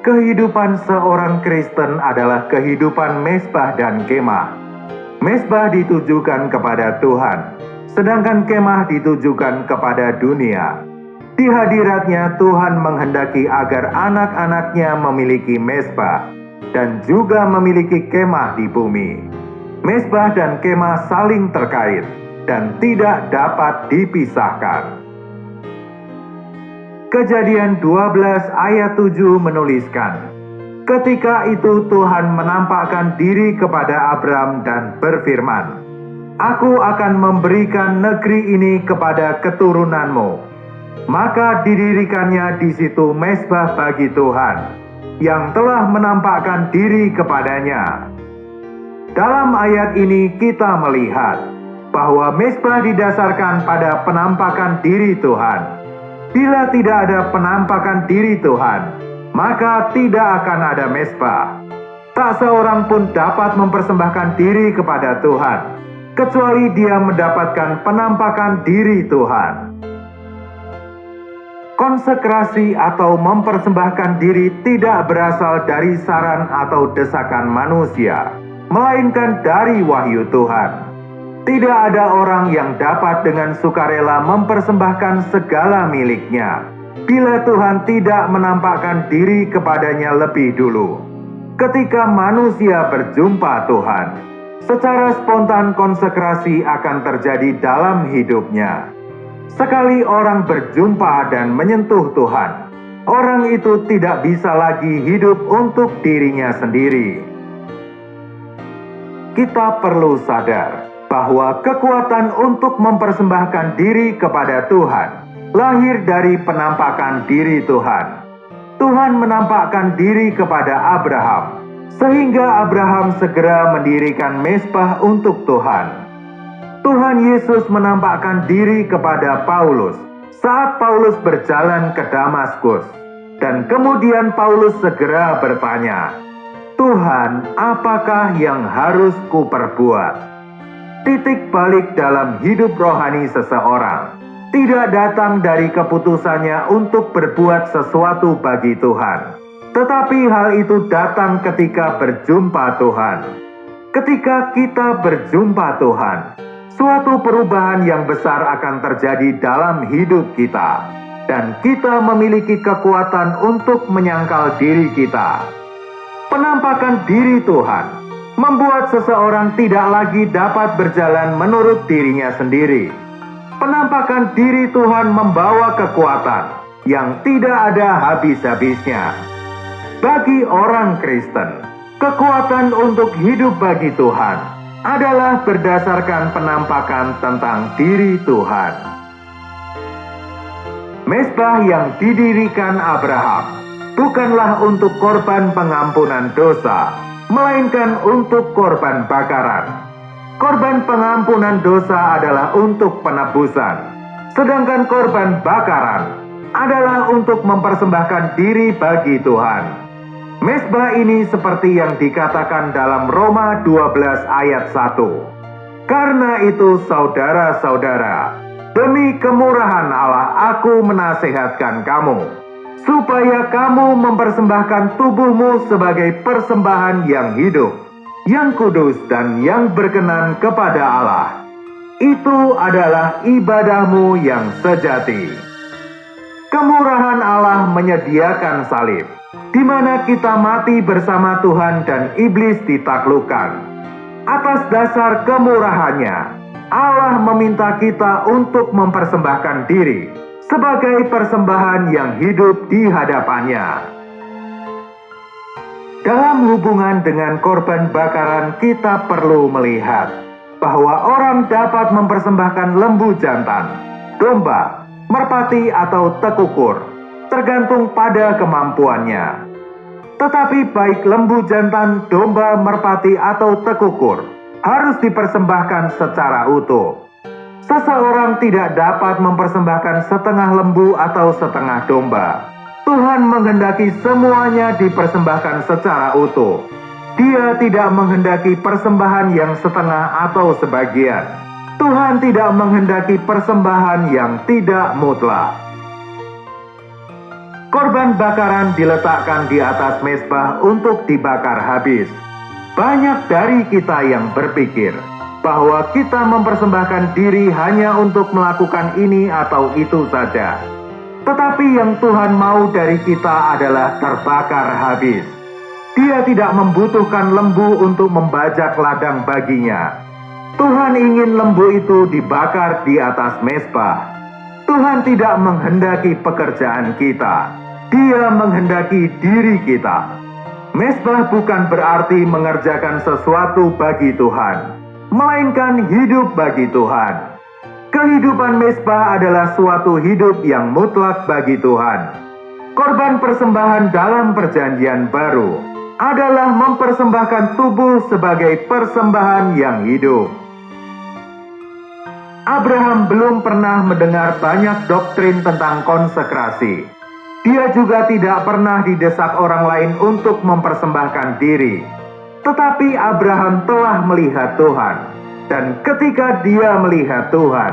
Kehidupan seorang Kristen adalah kehidupan mezbah dan kemah. Mezbah ditujukan kepada Tuhan, sedangkan kemah ditujukan kepada dunia. Di hadiratnya Tuhan menghendaki agar anak-anaknya memiliki mezbah dan juga memiliki kemah di bumi. Mezbah dan kemah saling terkait dan tidak dapat dipisahkan. Kejadian 12 ayat 7 menuliskan, ketika itu Tuhan menampakkan diri kepada Abram dan berfirman, Aku akan memberikan negeri ini kepada keturunanmu. Maka didirikannya di situ mezbah bagi Tuhan, yang telah menampakkan diri kepadanya. Dalam ayat ini kita melihat bahwa mezbah didasarkan pada penampakan diri Tuhan. Bila tidak ada penampakan diri Tuhan, maka tidak akan ada mezbah. Tak seorang pun dapat mempersembahkan diri kepada Tuhan, kecuali dia mendapatkan penampakan diri Tuhan. Konsekrasi atau mempersembahkan diri tidak berasal dari saran atau desakan manusia, melainkan dari wahyu Tuhan. Tidak ada orang yang dapat dengan sukarela mempersembahkan segala miliknya, bila Tuhan tidak menampakkan diri kepadanya lebih dulu. Ketika manusia berjumpa Tuhan, secara spontan konsekrasi akan terjadi dalam hidupnya. Sekali orang berjumpa dan menyentuh Tuhan, orang itu tidak bisa lagi hidup untuk dirinya sendiri. Kita perlu sadar bahwa kekuatan untuk mempersembahkan diri kepada Tuhan lahir dari penampakan diri Tuhan. Tuhan menampakkan diri kepada Abraham, sehingga Abraham segera mendirikan mezbah untuk Tuhan. Tuhan Yesus menampakkan diri kepada Paulus saat Paulus berjalan ke Damaskus, dan kemudian Paulus segera bertanya, Tuhan, apakah yang harus kuperbuat? Titik balik dalam hidup rohani seseorang tidak datang dari keputusannya untuk berbuat sesuatu bagi Tuhan, tetapi hal itu datang ketika berjumpa Tuhan. Ketika kita berjumpa Tuhan, suatu perubahan yang besar akan terjadi dalam hidup kita, dan kita memiliki kekuatan untuk menyangkal diri kita. Penampakan diri Tuhan membuat seseorang tidak lagi dapat berjalan menurut dirinya sendiri. Penampakan diri Tuhan membawa kekuatan yang tidak ada habis-habisnya. Bagi orang Kristen, kekuatan untuk hidup bagi Tuhan adalah berdasarkan penampakan tentang diri Tuhan. Mezbah yang didirikan Abraham bukanlah untuk korban pengampunan dosa, melainkan untuk korban bakaran. Korban pengampunan dosa adalah untuk penebusan, sedangkan korban bakaran adalah untuk mempersembahkan diri bagi Tuhan. Mezbah ini seperti yang dikatakan dalam Roma 12 ayat 1. Karena itu saudara-saudara, demi kemurahan Allah aku menasihatkan kamu, supaya kamu mempersembahkan tubuhmu sebagai persembahan yang hidup, yang kudus dan yang berkenan kepada Allah. Itu adalah ibadahmu yang sejati. Kemurahan Allah menyediakan salib, di mana kita mati bersama Tuhan dan iblis ditaklukkan. Atas dasar kemurahannya, Allah meminta kita untuk mempersembahkan diri sebagai persembahan yang hidup di hadapannya. Dalam hubungan dengan korban bakaran, kita perlu melihat bahwa orang dapat mempersembahkan lembu jantan, domba, merpati atau tekukur, tergantung pada kemampuannya. Tetapi baik lembu jantan, domba, merpati atau tekukur harus dipersembahkan secara utuh. Seseorang tidak dapat mempersembahkan setengah lembu atau setengah domba. Tuhan menghendaki semuanya dipersembahkan secara utuh. Dia tidak menghendaki persembahan yang setengah atau sebagian. Tuhan tidak menghendaki persembahan yang tidak mutlak. Korban bakaran diletakkan di atas mezbah untuk dibakar habis. Banyak dari kita yang berpikir bahwa kita mempersembahkan diri hanya untuk melakukan ini atau itu saja. Tetapi yang Tuhan mau dari kita adalah terbakar habis. Dia tidak membutuhkan lembu untuk membajak ladang baginya. Tuhan ingin lembu itu dibakar di atas mezbah. Tuhan tidak menghendaki pekerjaan kita. Dia menghendaki diri kita. Mezbah bukan berarti mengerjakan sesuatu bagi Tuhan, melainkan hidup bagi Tuhan. Kehidupan mezbah adalah suatu hidup yang mutlak bagi Tuhan. Korban persembahan dalam perjanjian baru adalah mempersembahkan tubuh sebagai persembahan yang hidup. Abraham belum pernah mendengar banyak doktrin tentang konsekrasi. Dia juga tidak pernah didesak orang lain untuk mempersembahkan diri. Tetapi Abraham telah melihat Tuhan. Dan ketika dia melihat Tuhan,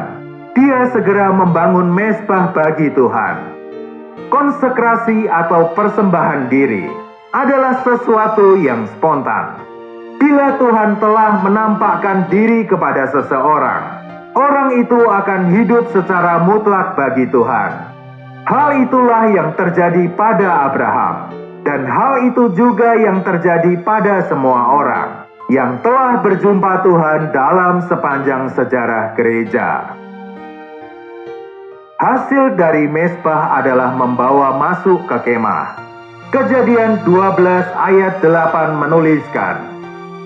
dia segera membangun mezbah bagi Tuhan. Konsekrasi atau persembahan diri adalah sesuatu yang spontan. Bila Tuhan telah menampakkan diri kepada seseorang, orang itu akan hidup secara mutlak bagi Tuhan. Hal itulah yang terjadi pada Abraham, dan hal itu juga yang terjadi pada semua orang yang telah berjumpa Tuhan dalam sepanjang sejarah gereja. Hasil dari mezbah adalah membawa masuk ke kemah. Kejadian 12 ayat 8 menuliskan,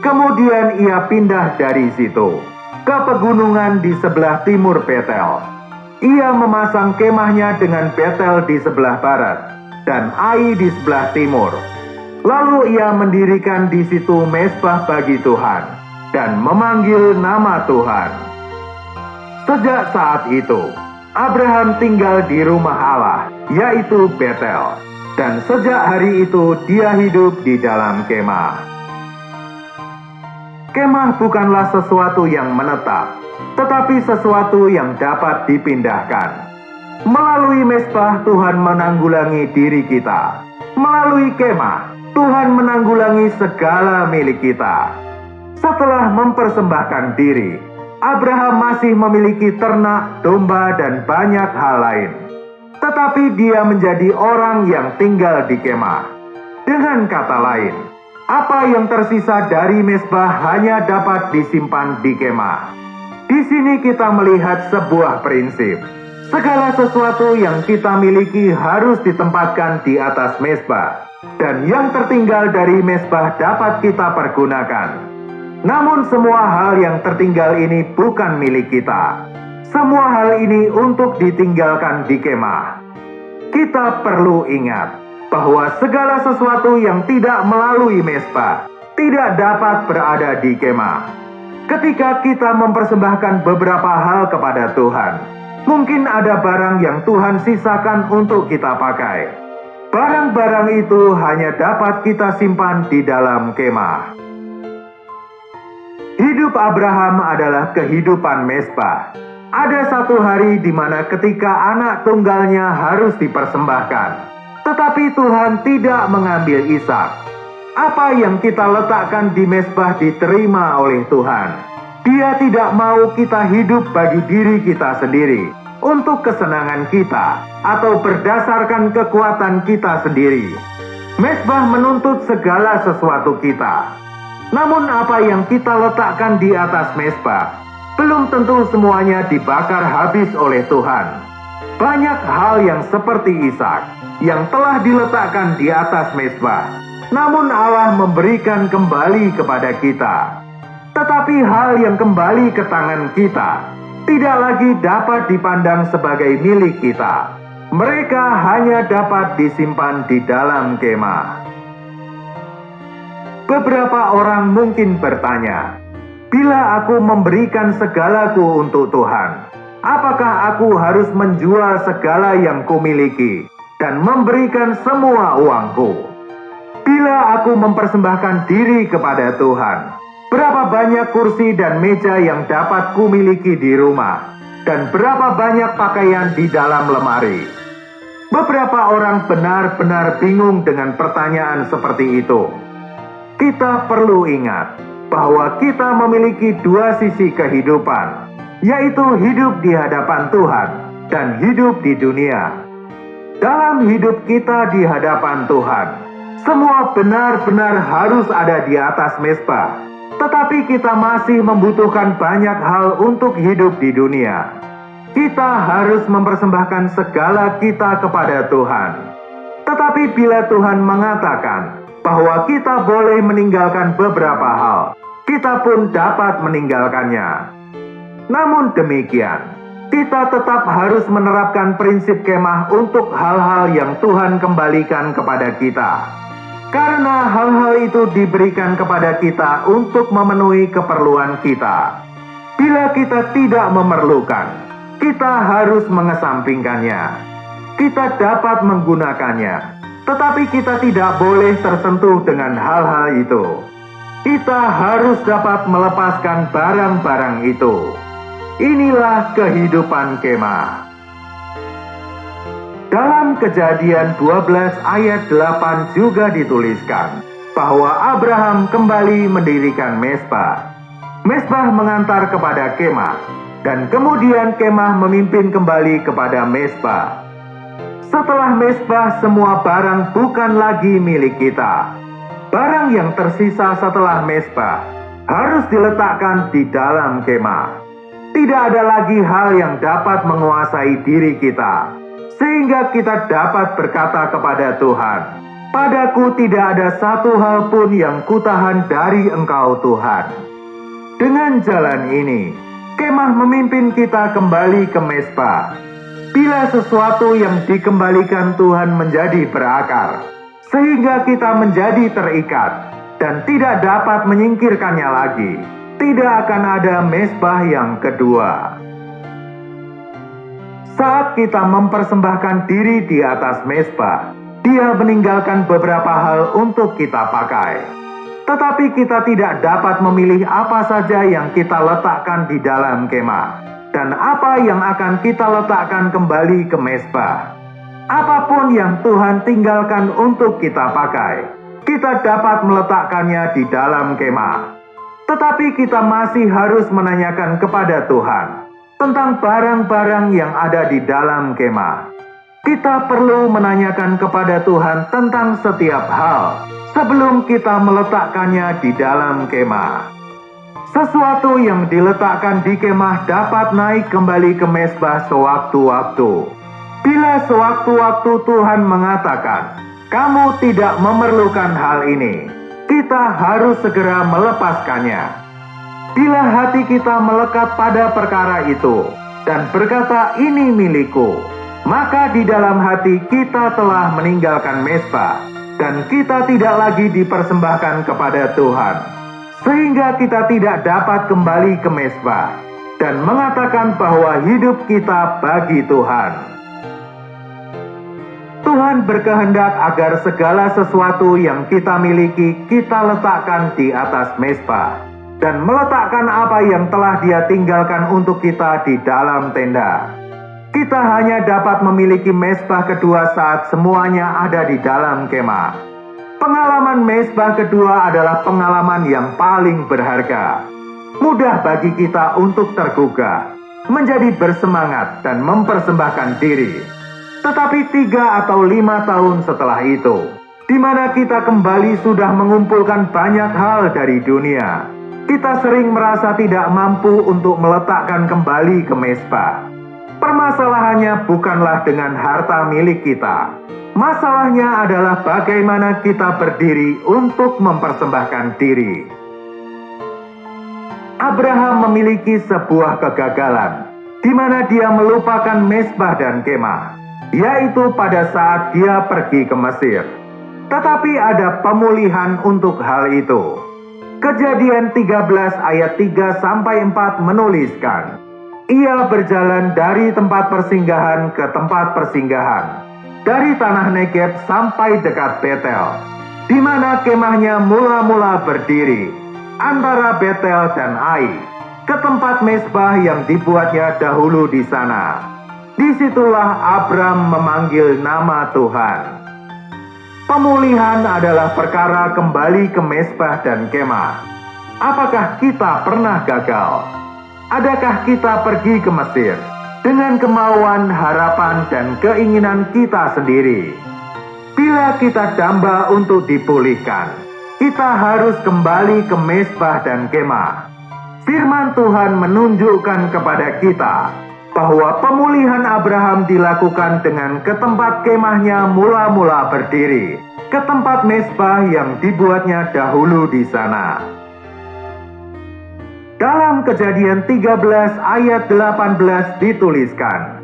kemudian ia pindah dari situ ke pegunungan di sebelah timur Betel. Ia memasang kemahnya dengan Betel di sebelah barat dan Ai di sebelah timur. Lalu ia mendirikan di situ mezbah bagi Tuhan dan memanggil nama Tuhan. Sejak saat itu, Abraham tinggal di rumah Allah, yaitu Betel, dan sejak hari itu dia hidup di dalam kemah. Kemah bukanlah sesuatu yang menetap, tetapi sesuatu yang dapat dipindahkan. Melalui mezbah Tuhan menanggulangi diri kita. Melalui kemah Tuhan menanggulangi segala milik kita. Setelah mempersembahkan diri, Abraham masih memiliki ternak, domba, dan banyak hal lain. Tetapi dia menjadi orang yang tinggal di kemah. Dengan kata lain, apa yang tersisa dari mezbah hanya dapat disimpan di kemah. Di sini kita melihat sebuah prinsip. Segala sesuatu yang kita miliki harus ditempatkan di atas mezbah, dan yang tertinggal dari mezbah dapat kita pergunakan. Namun semua hal yang tertinggal ini bukan milik kita. Semua hal ini untuk ditinggalkan di kemah. Kita perlu ingat bahwa segala sesuatu yang tidak melalui mezbah tidak dapat berada di kemah. Ketika kita mempersembahkan beberapa hal kepada Tuhan, mungkin ada barang yang Tuhan sisakan untuk kita pakai. Barang-barang itu hanya dapat kita simpan di dalam kemah. Hidup Abraham adalah kehidupan mezbah. Ada satu hari di mana ketika anak tunggalnya harus dipersembahkan, tetapi Tuhan tidak mengambil Ishak. Apa yang kita letakkan di mezbah diterima oleh Tuhan. Dia tidak mau kita hidup bagi diri kita sendiri, untuk kesenangan kita, atau berdasarkan kekuatan kita sendiri. Mezbah menuntut segala sesuatu kita. Namun apa yang kita letakkan di atas mezbah, belum tentu semuanya dibakar habis oleh Tuhan. Banyak hal yang seperti Ishak, yang telah diletakkan di atas mezbah, namun Allah memberikan kembali kepada kita. Tetapi hal yang kembali ke tangan kita tidak lagi dapat dipandang sebagai milik kita. Mereka hanya dapat disimpan di dalam kemah. Beberapa orang mungkin bertanya, bila aku memberikan segalaku untuk Tuhan, apakah aku harus menjual segala yang kumiliki dan memberikan semua uangku? Bila aku mempersembahkan diri kepada Tuhan, berapa banyak kursi dan meja yang dapat kumiliki di rumah, dan berapa banyak pakaian di dalam lemari? Beberapa orang benar-benar bingung dengan pertanyaan seperti itu. Kita perlu ingat bahwa kita memiliki dua sisi kehidupan, yaitu hidup di hadapan Tuhan dan hidup di dunia. Dalam hidup kita di hadapan Tuhan, semua benar-benar harus ada di atas mezbah, tetapi kita masih membutuhkan banyak hal untuk hidup di dunia. Kita harus mempersembahkan segala kita kepada Tuhan. Tetapi bila Tuhan mengatakan bahwa kita boleh meninggalkan beberapa hal, kita pun dapat meninggalkannya. Namun demikian, kita tetap harus menerapkan prinsip kemah untuk hal-hal yang Tuhan kembalikan kepada kita. Karena hal-hal itu diberikan kepada kita untuk memenuhi keperluan kita. Bila kita tidak memerlukan, kita harus mengesampingkannya. Kita dapat menggunakannya, tetapi kita tidak boleh tersentuh dengan hal-hal itu. Kita harus dapat melepaskan barang-barang itu. Inilah kehidupan kemah. Dalam Kejadian 12 ayat 8 juga dituliskan bahwa Abraham kembali mendirikan mezbah. Mezbah mengantar kepada kemah, dan kemudian kemah memimpin kembali kepada mezbah. Setelah mezbah, semua barang bukan lagi milik kita. Barang yang tersisa setelah mezbah harus diletakkan di dalam kemah. Tidak ada lagi hal yang dapat menguasai diri kita, sehingga kita dapat berkata kepada Tuhan, "Padaku tidak ada satu hal pun yang kutahan dari Engkau, Tuhan." Dengan jalan ini, kemah memimpin kita kembali ke mezbah. Bila sesuatu yang dikembalikan Tuhan menjadi berakar, sehingga kita menjadi terikat dan tidak dapat menyingkirkannya lagi, tidak akan ada mezbah yang kedua. Saat kita mempersembahkan diri di atas mezbah, Dia meninggalkan beberapa hal untuk kita pakai. Tetapi kita tidak dapat memilih apa saja yang kita letakkan di dalam kemah, dan apa yang akan kita letakkan kembali ke mezbah. Apapun yang Tuhan tinggalkan untuk kita pakai, kita dapat meletakkannya di dalam kemah. Tetapi kita masih harus menanyakan kepada Tuhan tentang barang-barang yang ada di dalam kemah. Kita perlu menanyakan kepada Tuhan tentang setiap hal sebelum kita meletakkannya di dalam kemah. Sesuatu yang diletakkan di kemah dapat naik kembali ke mezbah sewaktu-waktu. Bila sewaktu-waktu Tuhan mengatakan, "Kamu tidak memerlukan hal ini," kita harus segera melepaskannya. Bila hati kita melekat pada perkara itu dan berkata, "Ini milikku," maka di dalam hati kita telah meninggalkan mezbah, dan kita tidak lagi dipersembahkan kepada Tuhan, sehingga kita tidak dapat kembali ke mezbah dan mengatakan bahwa hidup kita bagi Tuhan. Tuhan berkehendak agar segala sesuatu yang kita miliki kita letakkan di atas mezbah, dan meletakkan apa yang telah Dia tinggalkan untuk kita di dalam tenda. Kita hanya dapat memiliki mezbah kedua saat semuanya ada di dalam kemah. Pengalaman mezbah kedua adalah pengalaman yang paling berharga. Mudah bagi kita untuk tergugah, menjadi bersemangat dan mempersembahkan diri. Tetapi 3 atau 5 tahun setelah itu, di mana kita kembali sudah mengumpulkan banyak hal dari dunia, kita sering merasa tidak mampu untuk meletakkan kembali ke mezbah. Permasalahannya bukanlah dengan harta milik kita. Masalahnya adalah bagaimana kita berdiri untuk mempersembahkan diri. Abraham memiliki sebuah kegagalan, di mana dia melupakan mezbah dan kemah, yaitu pada saat dia pergi ke Mesir. Tetapi ada pemulihan untuk hal itu. Kejadian 13 ayat 3-4 menuliskan, ia berjalan dari tempat persinggahan ke tempat persinggahan, dari tanah Negeb sampai dekat Betel, di mana kemahnya mula-mula berdiri, antara Betel dan Ai, ke tempat mezbah yang dibuatnya dahulu di sana. Disitulah Abram memanggil nama Tuhan. Pemulihan adalah perkara kembali ke mezbah dan kemah. Apakah kita pernah gagal? Adakah kita pergi ke Mesir dengan kemauan, harapan, dan keinginan kita sendiri? Bila kita damba untuk dipulihkan, kita harus kembali ke mezbah dan kemah. Firman Tuhan menunjukkan kepada kita bahwa pemulihan Abraham dilakukan dengan ke tempat kemahnya mula-mula berdiri, ke tempat mezbah yang dibuatnya dahulu di sana. Dalam Kejadian 13 ayat 18 dituliskan,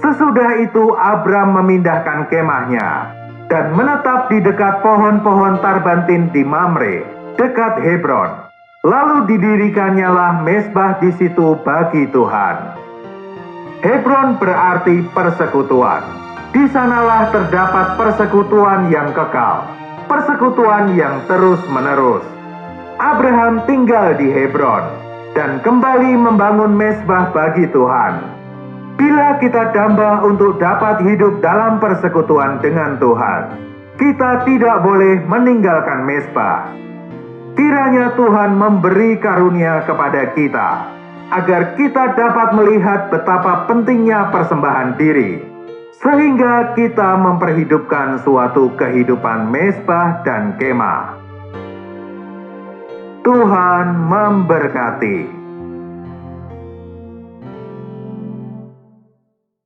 sesudah itu Abram memindahkan kemahnya dan menetap di dekat pohon-pohon tarbantin di Mamre, dekat Hebron. Lalu didirikannya lah mezbah di situ bagi Tuhan. Hebron berarti persekutuan. Di sanalah terdapat persekutuan yang kekal, persekutuan yang terus-menerus. Abraham tinggal di Hebron dan kembali membangun mezbah bagi Tuhan. Bila kita damba untuk dapat hidup dalam persekutuan dengan Tuhan, kita tidak boleh meninggalkan mezbah. Kiranya Tuhan memberi karunia kepada kita, agar kita dapat melihat betapa pentingnya persembahan diri, sehingga kita memperhidupkan suatu kehidupan mezbah dan kemah. Tuhan memberkati.